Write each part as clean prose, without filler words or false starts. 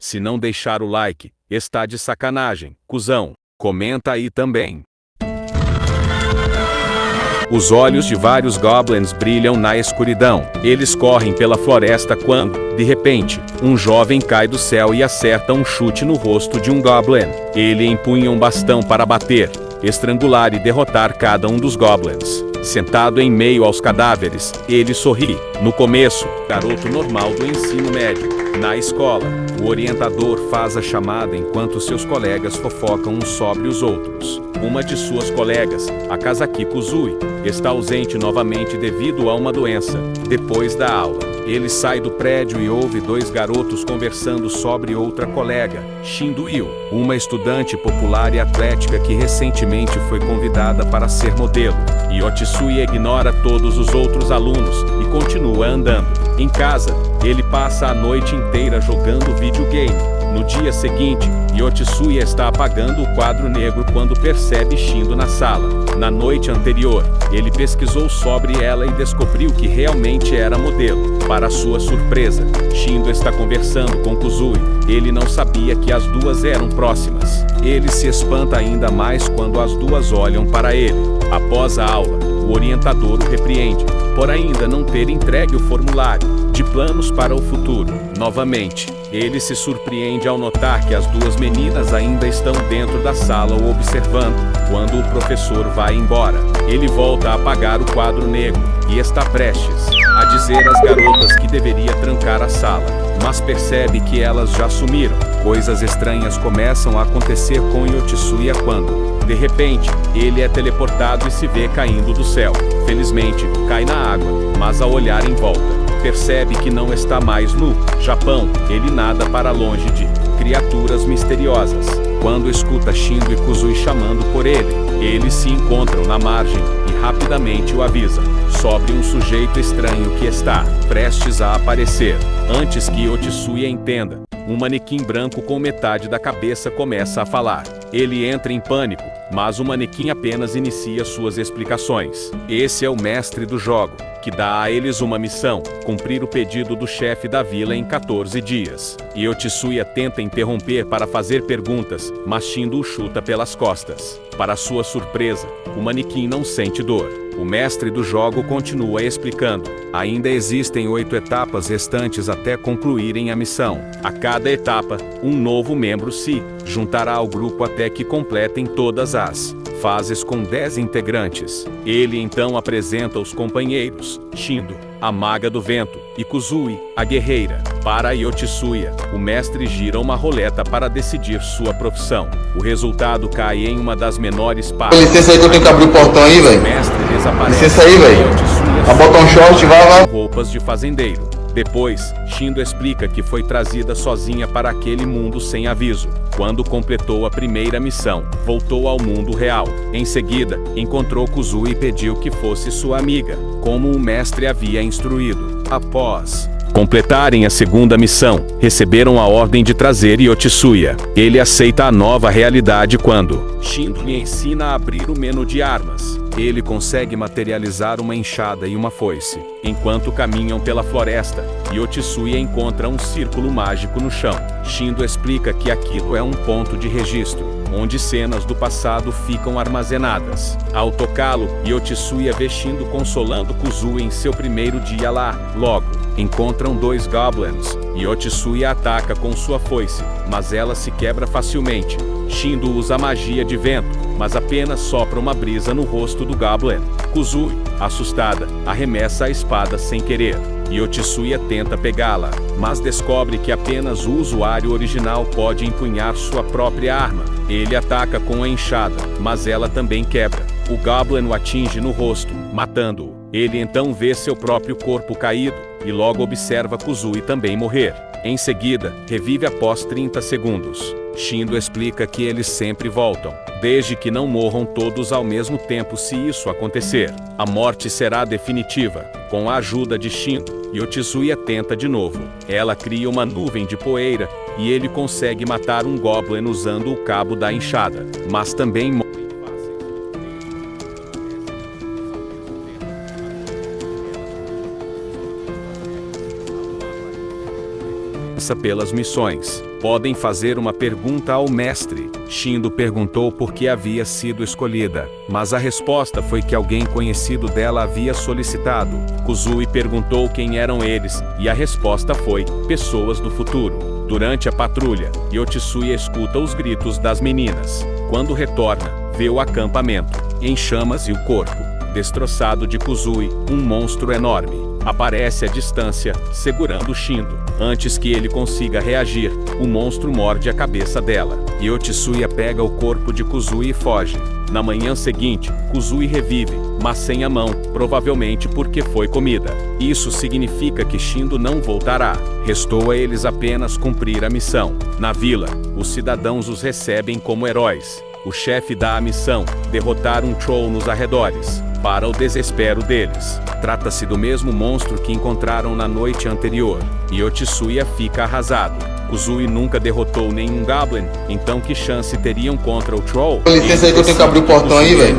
Se não deixar o like, está de sacanagem, cuzão. Comenta aí também. Os olhos de vários goblins brilham na escuridão. Eles correm pela floresta quando, de repente, um jovem cai do céu e acerta um chute no rosto de um goblin. Ele empunha um bastão para bater, estrangular e derrotar cada um dos goblins. Sentado em meio aos cadáveres, ele sorri. No começo, garoto normal do ensino médio. Na escola, o orientador faz a chamada enquanto seus colegas fofocam uns sobre os outros. Uma de suas colegas, a Kazaki Kuzui, está ausente novamente devido a uma doença. Depois da aula, ele sai do prédio e ouve dois garotos conversando sobre outra colega, Shindu-il, uma estudante popular e atlética que recentemente foi convidada para ser modelo. Yotsuya ignora todos os outros alunos e continua andando. Em casa, ele passa a noite inteira jogando videogame. No dia seguinte, Yotsuya está apagando o quadro negro quando percebe Shindo na sala. Na noite anterior, ele pesquisou sobre ela e descobriu que realmente era modelo. Para sua surpresa, Shindo está conversando com Kuzui. Ele não sabia que as duas eram próximas. Ele se espanta ainda mais quando as duas olham para ele. Após a aula, o orientador o repreende por ainda não ter entregue o formulário de planos para o futuro. Novamente, ele se surpreende ao notar que as duas meninas ainda estão dentro da sala o observando. Quando o professor vai embora, ele volta a apagar o quadro negro e está prestes a dizer às garotas que deveria trancar a sala, mas percebe que elas já sumiram. Coisas estranhas começam a acontecer com Yotsuya quando, de repente, ele é teleportado e se vê caindo do céu. Felizmente, cai na água, mas ao olhar em volta, percebe que não está mais no Japão. Ele nada para longe de criaturas misteriosas. Quando escuta Shindo e Kuzui chamando por ele, eles se encontram na margem e rapidamente o avisam sobre um sujeito estranho que está prestes a aparecer. Antes que Yotsuya entenda, um manequim branco com metade da cabeça começa a falar. Ele entra em pânico, mas o manequim apenas inicia suas explicações. Esse é o mestre do jogo, que dá a eles uma missão: cumprir o pedido do chefe da vila em 14 dias. Yotsuya tenta interromper para fazer perguntas, mas Shindo o chuta pelas costas. Para sua surpresa, o manequim não sente dor. O mestre do jogo continua explicando. Ainda existem 8 etapas restantes até concluírem a missão. A cada etapa, um novo membro se juntará ao grupo até que completem todas as fases com 10 integrantes. Ele então apresenta os companheiros: Shindo, a maga do vento, e Kuzui, a guerreira. Para Yotsuya, o mestre gira uma roleta para decidir sua profissão. O resultado cai em uma das menores partes. Licença aí que eu tenho que abrir o portão aí, velho. O mestre desaparece. Licença aí, velho. A botar um short, vai. Roupas de fazendeiro. Depois, Shindo explica que foi trazida sozinha para aquele mundo sem aviso. Quando completou a primeira missão, voltou ao mundo real. Em seguida, encontrou Kuzui e pediu que fosse sua amiga, como o mestre havia instruído. Após completarem a segunda missão, receberam a ordem de trazer Yotsuya. Ele aceita a nova realidade quando Shindo lhe ensina a abrir o menu de armas. Ele consegue materializar uma enxada e uma foice. Enquanto caminham pela floresta, Yotsuya encontra um círculo mágico no chão. Shindo explica que aquilo é um ponto de registro, onde cenas do passado ficam armazenadas. Ao tocá-lo, Yotsuya vê Shindo consolando Kuzui em seu primeiro dia lá. Logo, encontram 2 goblins. Yotsuya ataca com sua foice, mas ela se quebra facilmente. Shindo usa magia de vento, mas apenas sopra uma brisa no rosto do goblin. Kuzui, assustada, arremessa a espada sem querer. Yotsuya tenta pegá-la, mas descobre que apenas o usuário original pode empunhar sua própria arma. Ele ataca com a enxada, mas ela também quebra. O goblin o atinge no rosto, matando-o. Ele então vê seu próprio corpo caído, e logo observa Kuzui também morrer. Em seguida, revive após 30 segundos. Shindo explica que eles sempre voltam, desde que não morram todos ao mesmo tempo. Se isso acontecer, a morte será definitiva. Com a ajuda de Shindo, Yotsuya tenta de novo. Ela cria uma nuvem de poeira, e ele consegue matar um goblin usando o cabo da enxada, mas também morre. Pelas missões. podem fazer uma pergunta ao mestre. Shindo perguntou por que havia sido escolhida, mas a resposta foi que alguém conhecido dela havia solicitado. Kuzui perguntou quem eram eles, e a resposta foi: pessoas do futuro. Durante a patrulha, Yotsuya escuta os gritos das meninas. Quando retorna, vê o acampamento em chamas e o corpo destroçado de Kuzui, um monstro enorme, aparece à distância, segurando Shindo. Antes que ele consiga reagir, o monstro morde a cabeça dela. Yotsuya pega o corpo de Kuzui e foge. Na manhã seguinte, Kuzui revive, mas sem a mão, provavelmente porque foi comida. Isso significa que Shindo não voltará. Restou a eles apenas cumprir a missão. Na vila, os cidadãos os recebem como heróis. O chefe dá a missão: derrotar um troll nos arredores. Para o desespero deles, trata-se do mesmo monstro que encontraram na noite anterior. Yotsuya fica arrasado. Kuzui nunca derrotou nenhum Goblin, então que chance teriam contra o troll? Com licença aí que eu tenho que abrir o portão aí, velho.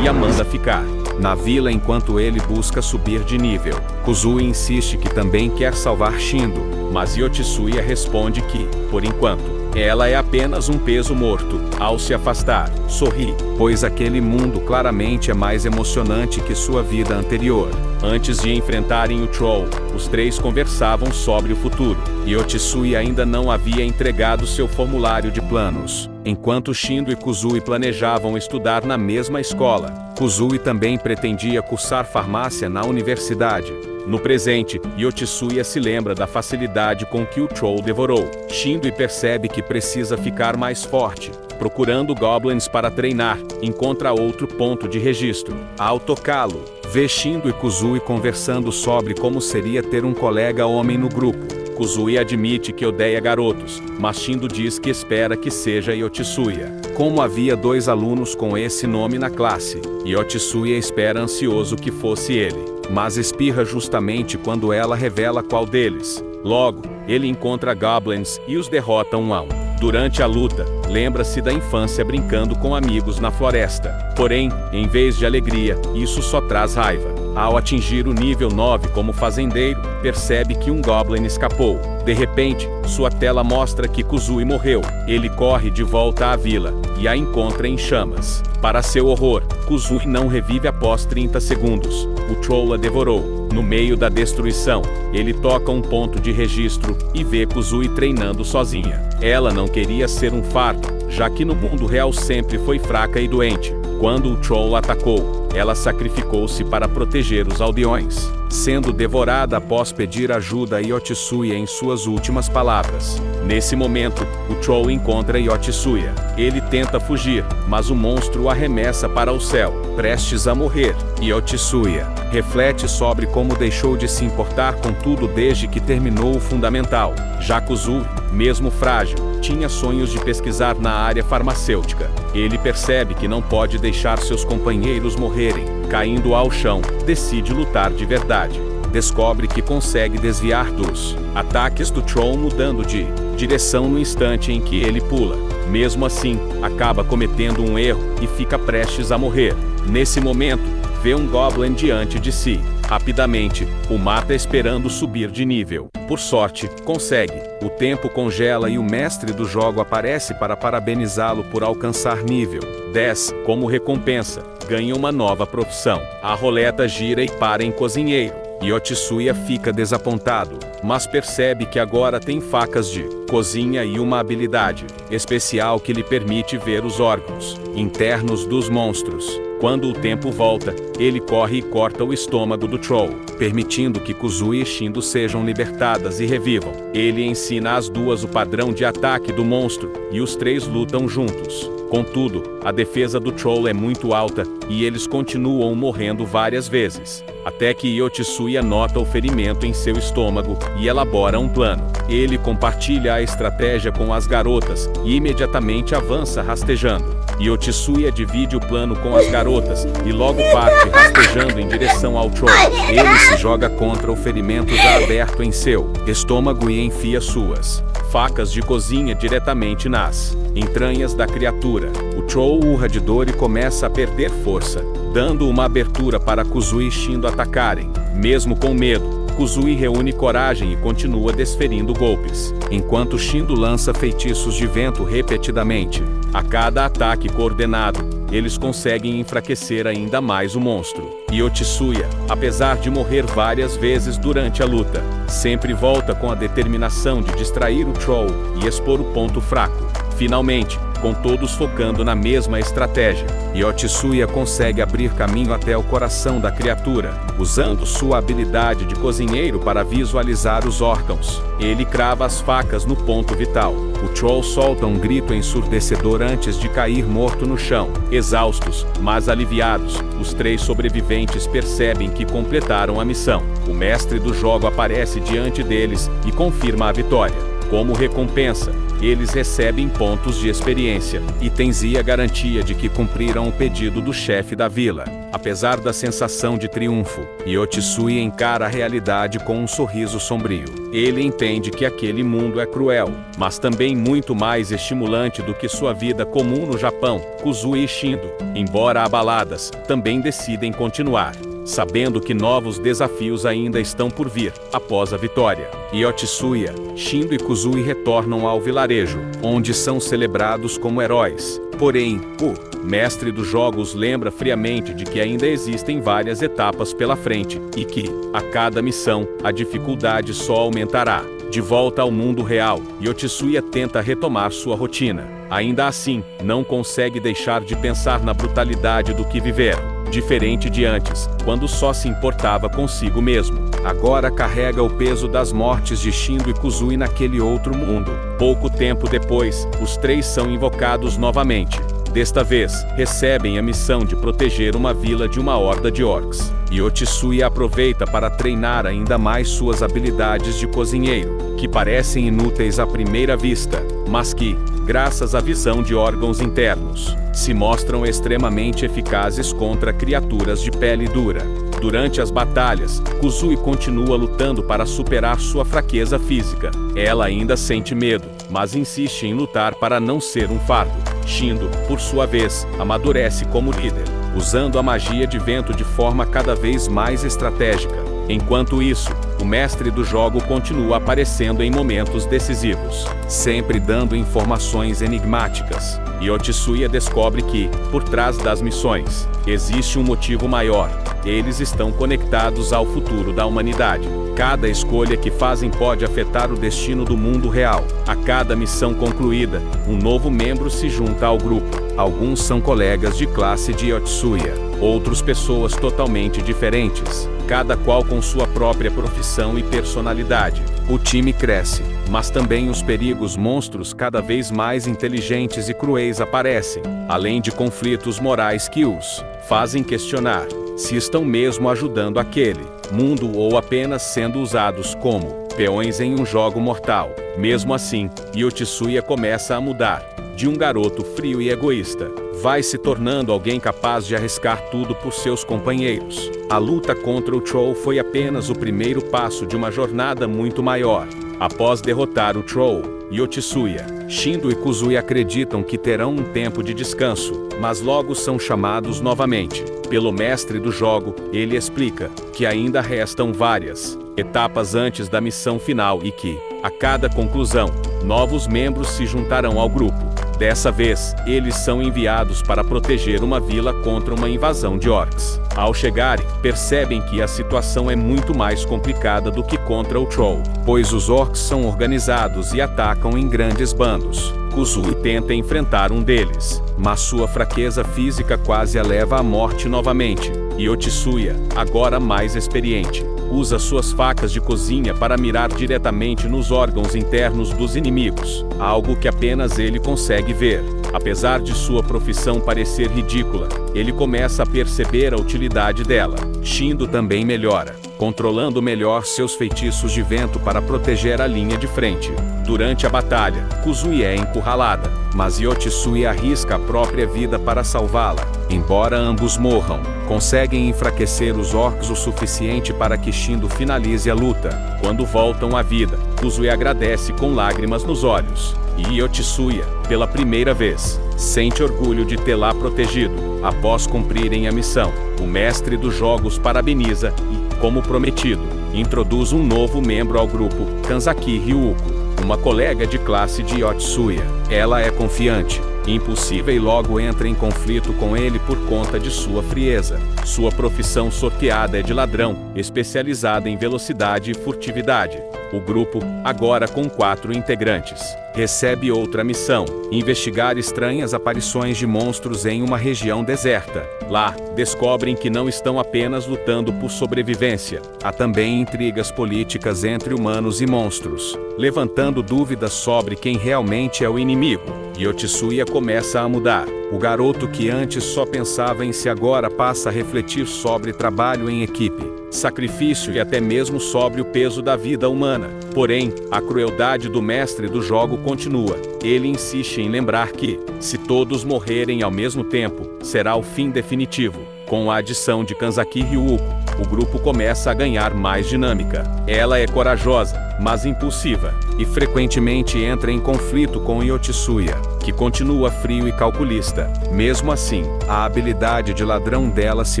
E a manda ficar na vila enquanto ele busca subir de nível. Kuzui insiste que também quer salvar Shindo, mas Yotsuya responde que, por enquanto, ela é apenas um peso morto. Ao se afastar, sorri, pois aquele mundo claramente é mais emocionante que sua vida anterior. Antes de enfrentarem o troll, os três conversavam sobre o futuro. Yotsuya ainda não havia entregado seu formulário de planos. Enquanto Shindo e Kuzui planejavam estudar na mesma escola, Kuzui também pretendia cursar farmácia na universidade. No presente, Yotsuya se lembra da facilidade com que o troll devorou Shindo e percebe que precisa ficar mais forte. Procurando goblins para treinar, encontra outro ponto de registro. Ao tocá-lo, vê Shindo e Kuzui conversando sobre como seria ter um colega homem no grupo. Kuzui admite que odeia garotos, mas Shindo diz que espera que seja Yotsuya. Como havia 2 alunos com esse nome na classe, Yotsuya espera ansioso que fosse ele, mas espirra justamente quando ela revela qual deles. Logo, ele encontra goblins e os derrota um a um. Durante a luta, lembra-se da infância brincando com amigos na floresta. Porém, em vez de alegria, isso só traz raiva. Ao atingir o nível 9 como fazendeiro, percebe que um goblin escapou. De repente, sua tela mostra que Kuzui morreu. Ele corre de volta à vila e a encontra em chamas. Para seu horror, Kuzui não revive após 30 segundos. O troll a devorou. No meio da destruição, ele toca um ponto de registro e vê Kuzui treinando sozinha. Ela não queria ser um fardo, já que no mundo real sempre foi fraca e doente. Quando o troll atacou, ela sacrificou-se para proteger os aldeões, sendo devorada após pedir ajuda a Yotsuya em suas últimas palavras. Nesse momento, o troll encontra Yotsuya. Ele tenta fugir, mas o monstro o arremessa para o céu, prestes a morrer. Yotsuya reflete sobre como deixou de se importar com tudo desde que terminou o fundamental. Já Kuzui, mesmo frágil, tinha sonhos de pesquisar na área farmacêutica. Ele percebe que não pode deixar seus companheiros morrerem. Caindo ao chão, decide lutar de verdade. Descobre que consegue desviar dos ataques do troll mudando de direção no instante em que ele pula. Mesmo assim, acaba cometendo um erro e fica prestes a morrer. Nesse momento, vê um goblin diante de si. Rapidamente, o mata esperando subir de nível. Por sorte, consegue. O tempo congela e o mestre do jogo aparece para parabenizá-lo por alcançar nível 10. Como recompensa, ganha uma nova profissão. A roleta gira e para em cozinheiro. Yotsuya fica desapontado, mas percebe que agora tem facas de cozinha e uma habilidade especial que lhe permite ver os órgãos internos dos monstros. Quando o tempo volta, ele corre e corta o estômago do troll, permitindo que Kuzui e Shindo sejam libertadas e revivam. Ele ensina às duas o padrão de ataque do monstro, e os três lutam juntos. Contudo, a defesa do troll é muito alta, e eles continuam morrendo várias vezes. Até que Yotsuya nota o ferimento em seu estômago, e elabora um plano. Ele compartilha a estratégia com as garotas, e imediatamente avança rastejando. Yotsuya divide o plano com as garotas, e logo parte rastejando em direção ao troll. Ele se joga contra o ferimento já aberto em seu estômago e enfia suas facas de cozinha diretamente nas entranhas da criatura. O troll urra de dor e começa a perder força, dando uma abertura para Kuzui e Shindo atacarem. Mesmo com medo, Kuzui reúne coragem e continua desferindo golpes, enquanto Shindo lança feitiços de vento repetidamente. A cada ataque coordenado, eles conseguem enfraquecer ainda mais o monstro. E Otsuya, apesar de morrer várias vezes durante a luta, sempre volta com a determinação de distrair o Troll e expor o ponto fraco. Finalmente, com todos focando na mesma estratégia, Otsuya consegue abrir caminho até o coração da criatura, usando sua habilidade de cozinheiro para visualizar os órgãos. Ele crava as facas no ponto vital. O Troll solta um grito ensurdecedor antes de cair morto no chão. Exaustos, mas aliviados, os 3 sobreviventes percebem que completaram a missão. O mestre do jogo aparece diante deles e confirma a vitória. Como recompensa, eles recebem pontos de experiência, itens e a garantia de que cumpriram o pedido do chefe da vila. Apesar da sensação de triunfo, Otsuya encara a realidade com um sorriso sombrio. Ele entende que aquele mundo é cruel, mas também muito mais estimulante do que sua vida comum no Japão. Kuzui e Shindo, embora abaladas, também decidem continuar, sabendo que novos desafios ainda estão por vir, após a vitória. Otsuya, Shindo e Kuzui retornam ao vilarejo, onde são celebrados como heróis. Porém, o mestre dos jogos lembra friamente de que ainda existem várias etapas pela frente, e que, a cada missão, a dificuldade só aumentará. De volta ao mundo real, Otsuya tenta retomar sua rotina. Ainda assim, não consegue deixar de pensar na brutalidade do que viveram. Diferente de antes, quando só se importava consigo mesmo, agora carrega o peso das mortes de Shindo e Kuzui naquele outro mundo. Pouco tempo depois, os 3 são invocados novamente. Desta vez, recebem a missão de proteger uma vila de uma horda de orcs. Otsuya aproveita para treinar ainda mais suas habilidades de cozinheiro, que parecem inúteis à primeira vista, mas que, graças à visão de órgãos internos, se mostram extremamente eficazes contra criaturas de pele dura. Durante as batalhas, Kuzui continua lutando para superar sua fraqueza física. Ela ainda sente medo, mas insiste em lutar para não ser um fardo. Shindo, por sua vez, amadurece como líder, usando a magia de vento de forma cada vez mais estratégica. Enquanto isso, o mestre do jogo continua aparecendo em momentos decisivos, sempre dando informações enigmáticas. Otsuya descobre que, por trás das missões, existe um motivo maior. Eles estão conectados ao futuro da humanidade. Cada escolha que fazem pode afetar o destino do mundo real. A cada missão concluída, um novo membro se junta ao grupo. Alguns são colegas de classe de Otsuya, outros pessoas totalmente diferentes, cada qual com sua própria profissão e personalidade. O time cresce, mas também os perigos monstros cada vez mais inteligentes e cruéis aparecem, além de conflitos morais que os fazem questionar se estão mesmo ajudando aquele mundo ou apenas sendo usados como peões em um jogo mortal. Mesmo assim, Otsuya começa a mudar. De um garoto frio e egoísta, vai se tornando alguém capaz de arriscar tudo por seus companheiros. A luta contra o Troll foi apenas o primeiro passo de uma jornada muito maior. Após derrotar o Troll, Otsuya, Shindo e Kuzui acreditam que terão um tempo de descanso, mas logo são chamados novamente pelo mestre do jogo. Ele explica que ainda restam várias etapas antes da missão final e que, a cada conclusão, novos membros se juntarão ao grupo. Dessa vez, eles são enviados para proteger uma vila contra uma invasão de orcs. Ao chegarem, percebem que a situação é muito mais complicada do que contra o Troll, pois os orcs são organizados e atacam em grandes bandos. Kuzui tenta enfrentar um deles, mas sua fraqueza física quase a leva à morte novamente. Otsuya, agora mais experiente, usa suas facas de cozinha para mirar diretamente nos órgãos internos dos inimigos, algo que apenas ele consegue ver. Apesar de sua profissão parecer ridícula, ele começa a perceber a utilidade dela. Shindo também melhora, controlando melhor seus feitiços de vento para proteger a linha de frente. Durante a batalha, Kuzui é encurralada, mas Otsuya arrisca a própria vida para salvá-la. Embora ambos morram, conseguem enfraquecer os orcs o suficiente para que Shindo finalize a luta. Quando voltam à vida, Kuzui agradece com lágrimas nos olhos. E Otsuya, pela primeira vez, sente orgulho de tê-la protegido. Após cumprirem a missão, o mestre dos jogos parabeniza e, como prometido, introduz um novo membro ao grupo, Kanzaki Ryuko, uma colega de classe de Yotsuya. Ela é confiante, impulsiva e logo entra em conflito com ele por conta de sua frieza. Sua profissão sorteada é de ladrão, especializada em velocidade e furtividade. O grupo, agora com 4 integrantes, recebe outra missão: investigar estranhas aparições de monstros em uma região deserta. Lá, descobrem que não estão apenas lutando por sobrevivência, há também intrigas políticas entre humanos e monstros, levantando dúvidas sobre quem realmente é o inimigo. Yotsuya começa a mudar. O garoto que antes só pensava em si agora passa a refletir sobre trabalho em equipe, sacrifício e até mesmo sobre o peso da vida humana. Porém, a crueldade do mestre do jogo continua. Ele insiste em lembrar que, se todos morrerem ao mesmo tempo, será o fim definitivo. Com a adição de Kanzaki Ryuko, o grupo começa a ganhar mais dinâmica. Ela é corajosa, mas impulsiva, e frequentemente entra em conflito com Yotsuya, que continua frio e calculista. Mesmo assim, a habilidade de ladrão dela se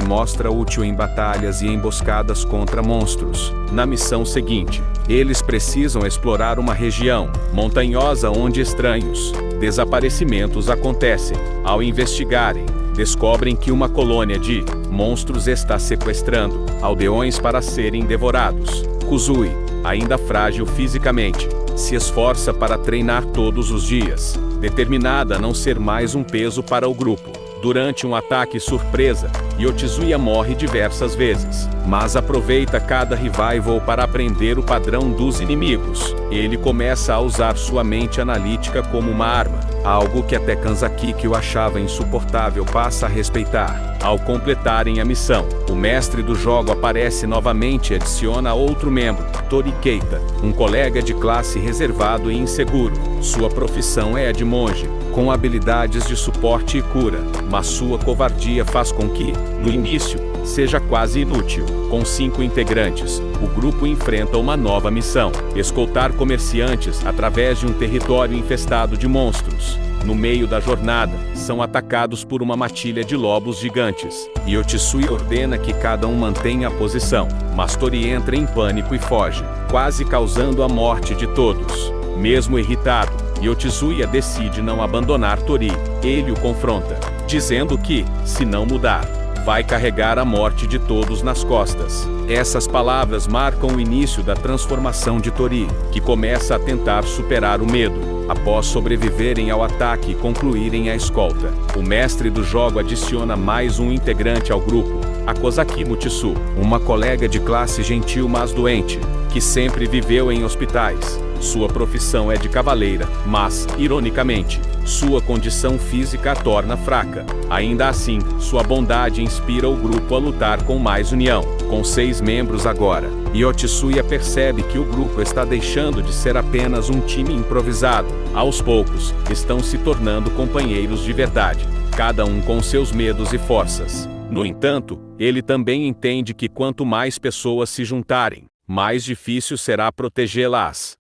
mostra útil em batalhas e emboscadas contra monstros. Na missão seguinte, eles precisam explorar uma região montanhosa onde estranhos desaparecimentos acontecem. Ao investigarem, descobrem que uma colônia de monstros está sequestrando aldeões para serem devorados. Kuzui, ainda frágil fisicamente, se esforça para treinar todos os dias, determinada a não ser mais um peso para o grupo. Durante um ataque surpresa, Yotsuya morre diversas vezes, mas aproveita cada revival para aprender o padrão dos inimigos. Ele começa a usar sua mente analítica como uma arma, algo que até Kanzaki, que o achava insuportável, passa a respeitar. Ao completarem a missão, o mestre do jogo aparece novamente e adiciona outro membro, Tori Keita, um colega de classe reservado e inseguro. Sua profissão é a de monge, com habilidades de suporte e cura, mas sua covardia faz com que, no início, seja quase inútil. Com 5 integrantes, o grupo enfrenta uma nova missão: escoltar comerciantes através de um território infestado de monstros. No meio da jornada, são atacados por uma matilha de lobos gigantes. Yotsuya ordena que cada um mantenha a posição, mas Tori entra em pânico e foge, quase causando a morte de todos. Mesmo irritado, Yotsuya decide não abandonar Tori. Ele o confronta, dizendo que, se não mudar, vai carregar a morte de todos nas costas. Essas palavras marcam o início da transformação de Tori, que começa a tentar superar o medo. Após sobreviverem ao ataque e concluírem a escolta, o mestre do jogo adiciona mais um integrante ao grupo, a Kozaki Mutsu, uma colega de classe gentil mas doente, que sempre viveu em hospitais. Sua profissão é de cavaleira, mas, ironicamente, sua condição física a torna fraca. Ainda assim, sua bondade inspira o grupo a lutar com mais união. Com 6 membros agora, Yotsuya percebe que o grupo está deixando de ser apenas um time improvisado. Aos poucos, estão se tornando companheiros de verdade, cada um com seus medos e forças. No entanto, ele também entende que quanto mais pessoas se juntarem, mais difícil será protegê-las.